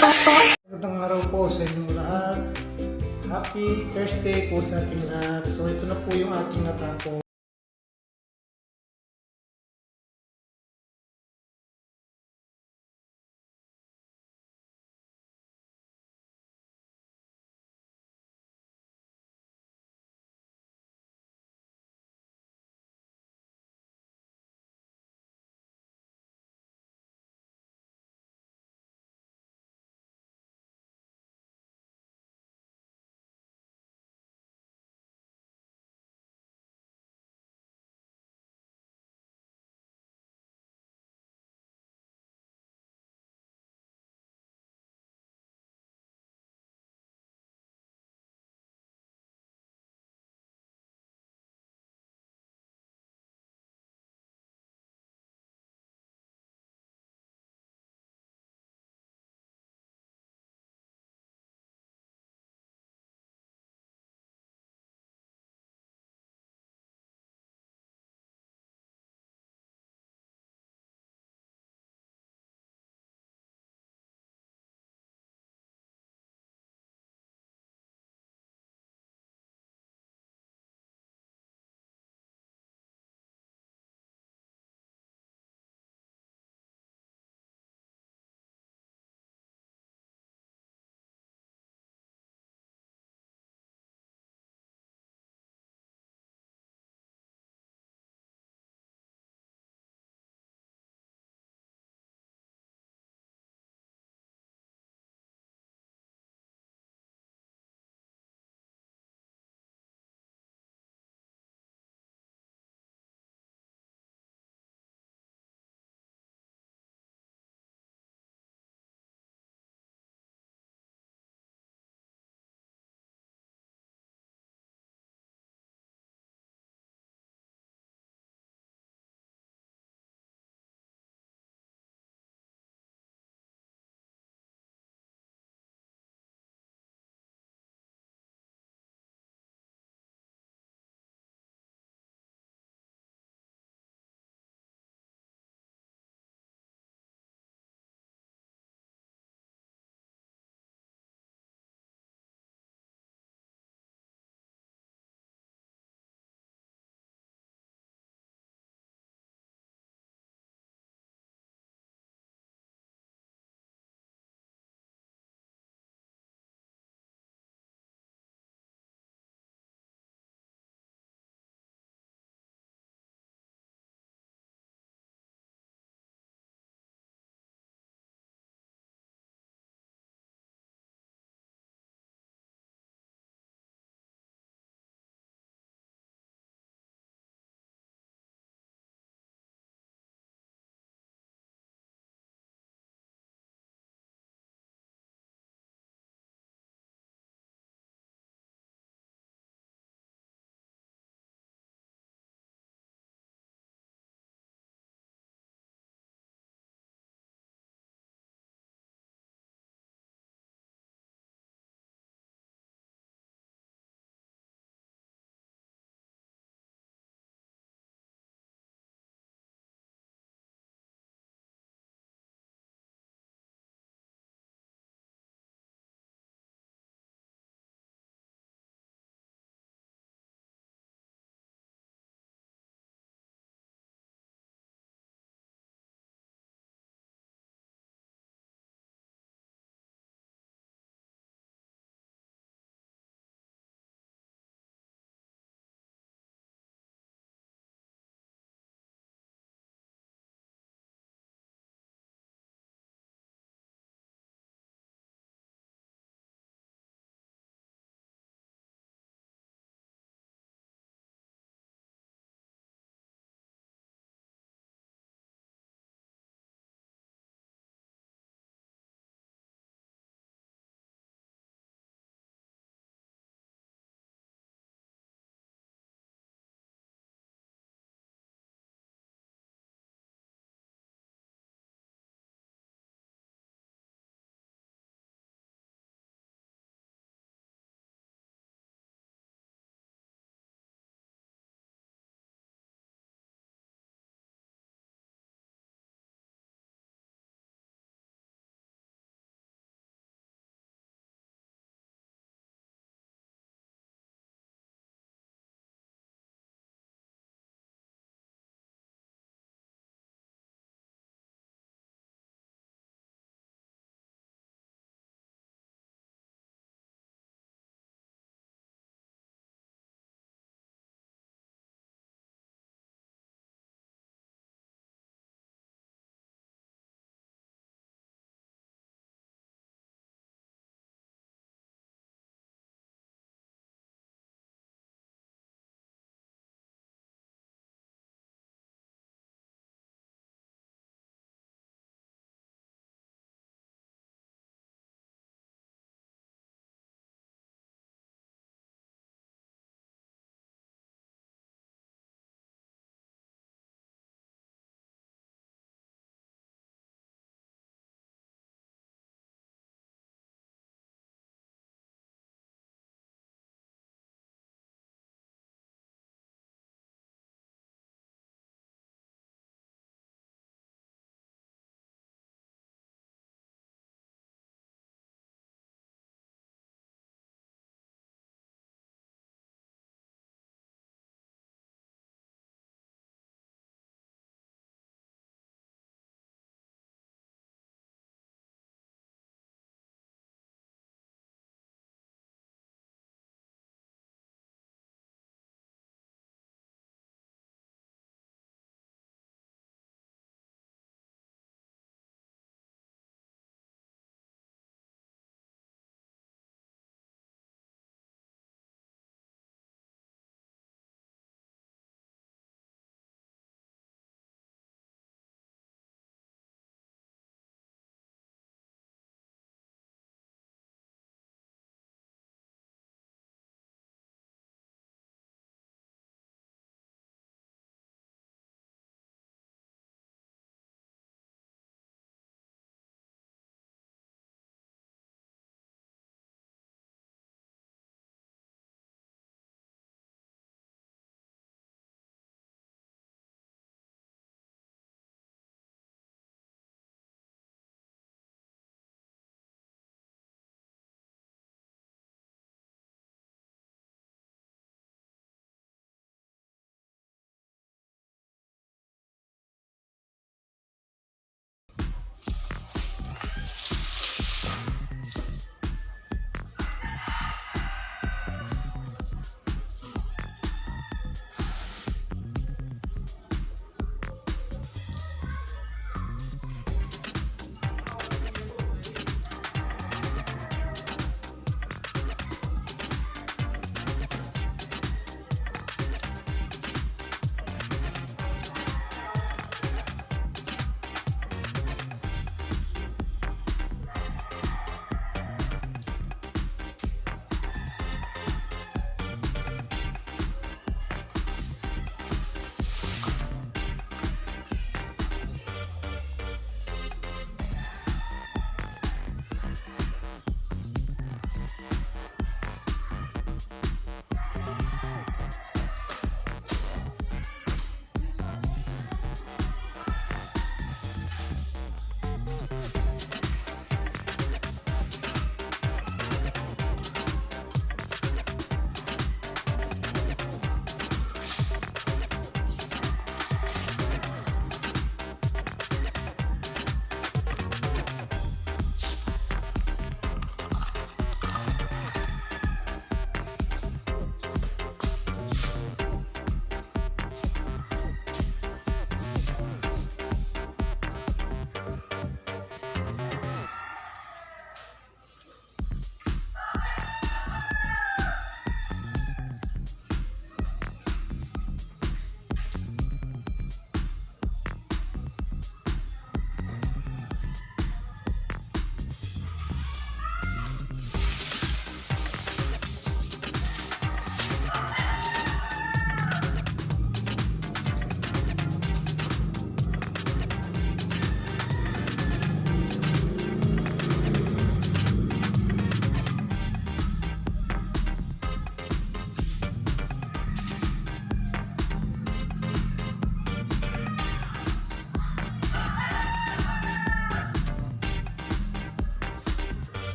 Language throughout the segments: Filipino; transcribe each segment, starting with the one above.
Magandang araw po sa inyong lahat. Happy Thursday po sa ating lahat. So ito na po yung ating natapos.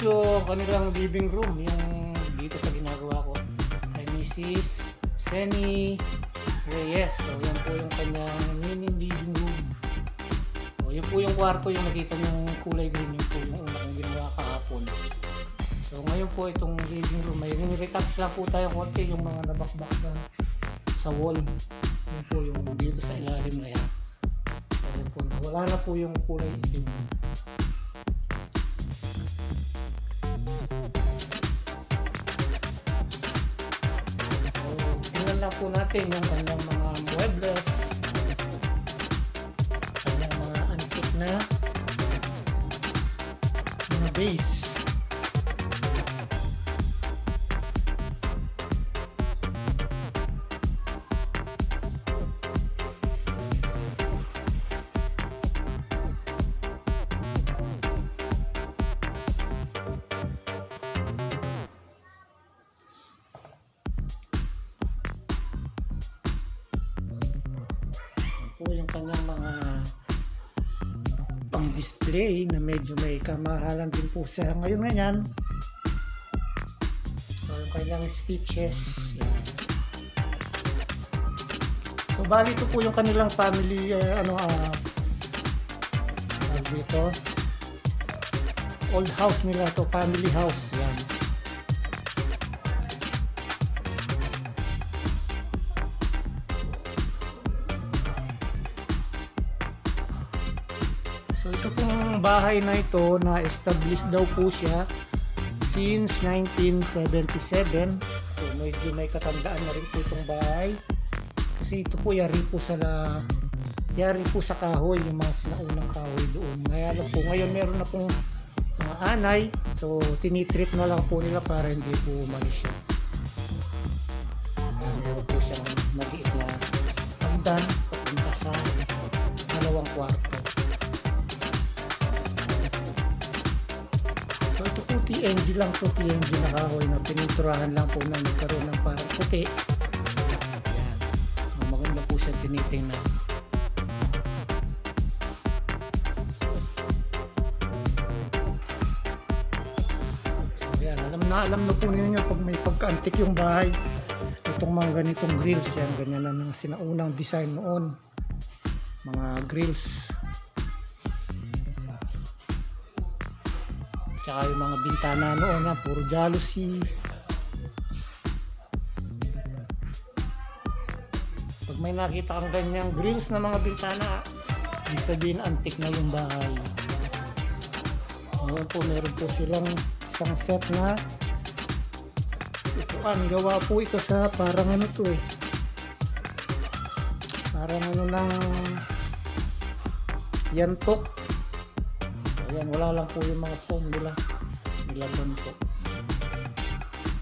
yung kanilang living room, yung dito sa ginagawa ko kay Mrs. Seni Reyes. So yan po yung kanyang mini living room. So yan po yung kwarto, yung nakita yung kulay green, yung po yung una kong ginawa kahapon. So ngayon po itong living room, may retouch lang po tayo konti, yung mga nabakbak sa wall. Yun po yung dito sa ilalim na yan. So yan po, wala na po yung kulay itim. Tingnan lang po natin yung kanyang mga muebles, kanyang mga antique na mga base. Po yung kanyang mga pang display na medyo may kamahalan din po siya ngayon ganyan. So yung kanyang stitches yan. So bali ito po yung kanilang family dito old house nila to, family house yan. So ito pong bahay na ito na established daw po siya since 1977. So medyo may katandaan na rin po itong bahay. Kasi ito po yari po sa kahoy, yung mga sinaunang kahoy doon. Kaya lang po ngayon meron na pong mga anay. So tinitreat na lang po nila para hindi po umalis siya. Meron po siyang maliit na hagdan papunta sa dalawang kwarto. So ito po TNG lang po, TNG na kahoy na pininturahan lang po na nagkaroon ng parang puti. Ayan. So, maganda po siya tinitingnan. So ayan, alam na po ninyo pag may pagka-antik yung bahay. Itong mga ganitong grills yan, ganyan na mga sinaunang design noon. Mga grills. Tsaka yung mga bintana noon na puro jalousie. Pag may nakita kang ganyang grills na mga bintana, ibig sabihin antique na yung bahay. Ngayon po meron po silang isang set na upuan. Gawa po ito sa parang ano to parang ano ng yantok. Ayan, wala lang po yung mga foam nila nilaban po.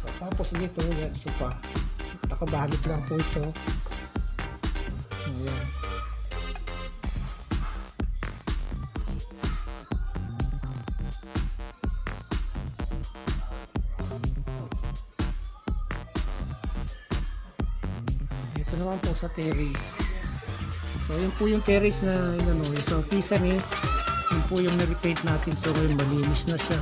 So, tapos dito yan, sofa. Nakabalot lang po ito. Ayan. Dito naman po sa terrace. So, yun po yung terrace na yun, yung pisa ni yun po yung na-repaint natin. So ngayon malinis na siya.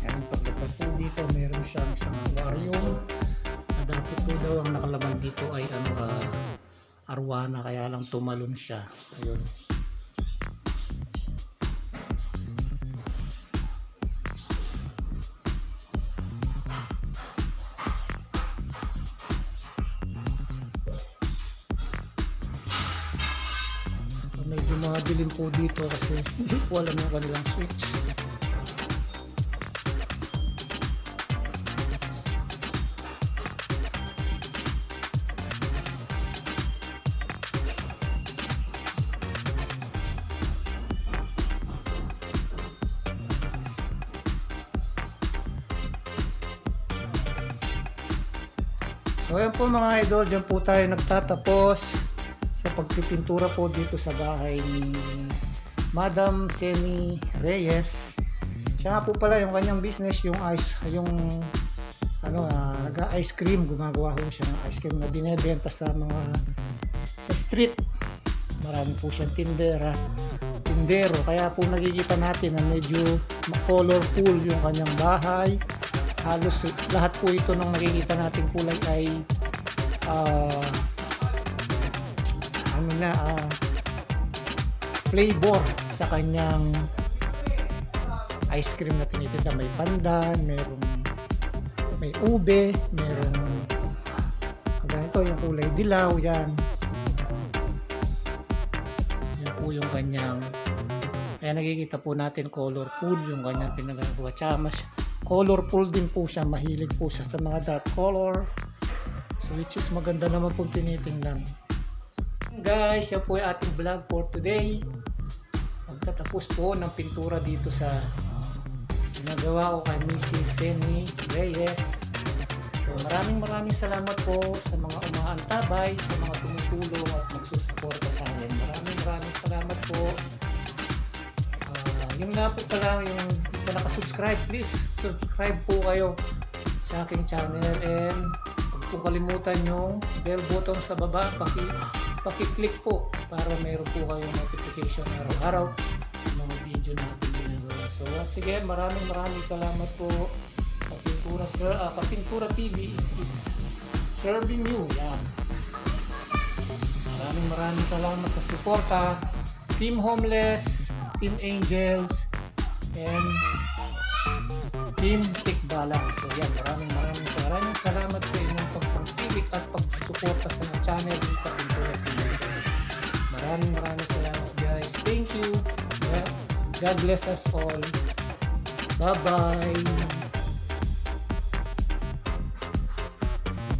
Yan, paglabas po dito meron siyang isang aquarium na dapat po daw ang nakalaman dito ay arwana, kaya lang tumalon siya. Ayun. Medyo madilim po dito kasi hindi po alam yung kanilang switch. So ayan po mga idol, dyan po tayo nagtatapos sa pagpipintura po dito sa bahay ni Madam Seni Reyes. Siya nga po pala yung kanyang business, yung nag-ice cream. Gumagawa ho siya ng ice cream na binebenta sa street. Marami po siyang tindero. Kaya po nakikita natin na medyo colorful yung kanyang bahay. Halos lahat po ito ng nakikita natin kulay ay flavor sa kanyang ice cream na tinitinda. May pandan, may ube, merong ganito yung kulay dilaw. Yan po yung kanyang, kaya nakikita po natin colorful yung kanyang pinagagawa. Tsaka mas colorful din po siya, mahilig po siya sa mga dark color, so which is maganda naman po tinitingnan. Guys, yan po yung ating vlog for today. Magtatapos po ng pintura dito sa ginagawa ko kay Mrs. Seni Reyes. So maraming salamat po sa mga umaantabay, sa mga tumutulong at magsusuporta sa akin. Maraming salamat po. Yung nga po pala, yung nakasubscribe, please subscribe po kayo sa aking channel, and huwag po kalimutan yung bell button sa baba, paki-click po para mayroon po kayong notification araw-araw ng mga video natin ginagawa. So sige, maraming salamat po. Kapintura TV is serving you. Yan. Maraming salamat sa suporta. Team Homeless, Team Angels, and Team Tikbalang. So yan, maraming salamat sa inyong pagpangkilik at pagsuporta sa channel ng Kapintura TV. Maraming salamat guys. Thank you. God bless us all. Bye-bye.